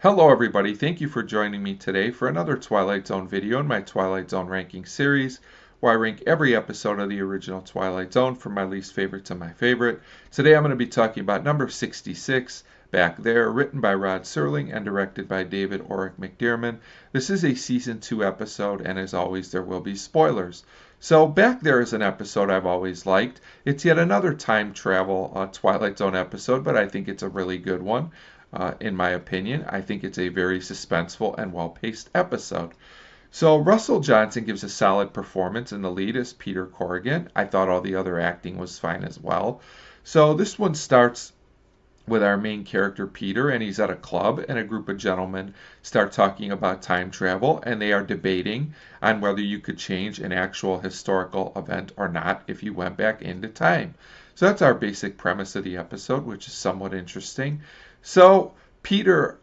Hello everybody, thank you for joining me today for another Twilight Zone video in my Twilight Zone ranking series, where I rank every episode of the original Twilight Zone from my least favorite to my favorite. Today I'm going to be talking about number 66, Back There, written by Rod Serling and directed by David Orrick McDiarmid. This is a season 2 episode, and as always there will be spoilers. So Back There is an episode I've always liked. It's yet another time travel Twilight Zone episode, but I think it's a really good one. In my opinion, I think it's a very suspenseful and well-paced episode. So Russell Johnson gives a solid performance in the lead as Peter Corrigan. I thought all the other acting was fine as well. So this one starts with our main character Peter, and he's at a club, and a group of gentlemen start talking about time travel, and they are debating on whether you could change an actual historical event or not if you went back into time. So that's our basic premise of the episode, which is somewhat interesting. So Peter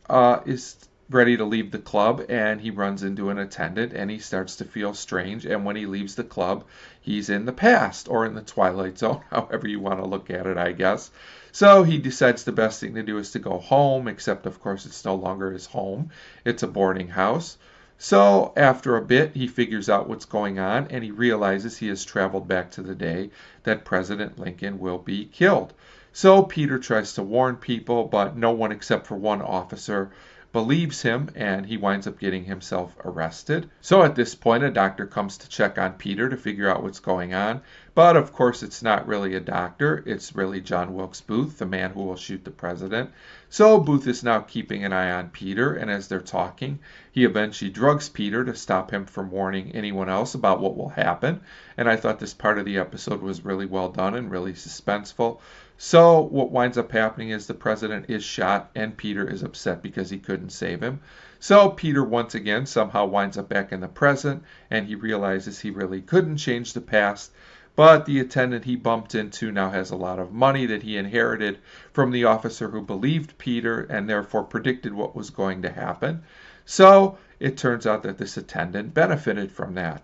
is ready to leave the club, and he runs into an attendant, and he starts to feel strange. And when he leaves the club, he's in the past, or in the Twilight Zone, however you want to look at it, I guess. So he decides the best thing to do is to go home, except of course it's no longer his home. It's a boarding house. So after a bit, he figures out what's going on, and he realizes he has traveled back to the day that President Lincoln will be killed. So Peter tries to warn people, but no one except for one officer believes him, and he winds up getting himself arrested. So at this point, a doctor comes to check on Peter to figure out what's going on. But of course, it's not really a doctor. It's really John Wilkes Booth, the man who will shoot the president. So Booth is now keeping an eye on Peter, and as they're talking, he eventually drugs Peter to stop him from warning anyone else about what will happen. And I thought this part of the episode was really well done and really suspenseful. So what winds up happening is the president is shot, and Peter is upset because he couldn't save him. So Peter once again somehow winds up back in the present, and he realizes he really couldn't change the past. But the attendant he bumped into now has a lot of money that he inherited from the officer who believed Peter and therefore predicted what was going to happen. So it turns out that this attendant benefited from that.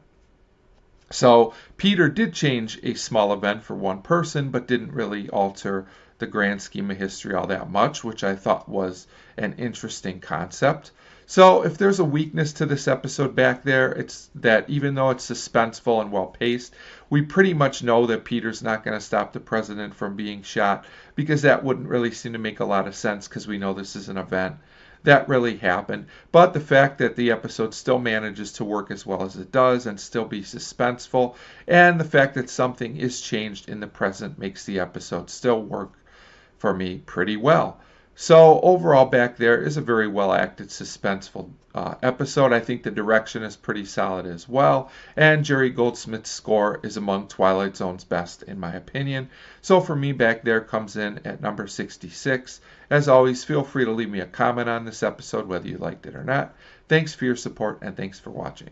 So Peter did change a small event for one person, but didn't really alter the grand scheme of history all that much, which I thought was an interesting concept. So if there's a weakness to this episode Back There, it's that even though it's suspenseful and well-paced, we pretty much know that Peter's not going to stop the president from being shot, because that wouldn't really seem to make a lot of sense, because we know this is an event that really happened. But the fact that the episode still manages to work as well as it does and still be suspenseful, and the fact that something is changed in the present, makes the episode still work for me pretty well. So overall, Back There is a very well acted, suspenseful episode. I think the direction is pretty solid as well, and Jerry Goldsmith's score is among Twilight Zone's best in my opinion. So for me, Back There comes in at number 66. As always, feel free to leave me a comment on this episode, whether you liked it or not. Thanks for your support, and thanks for watching.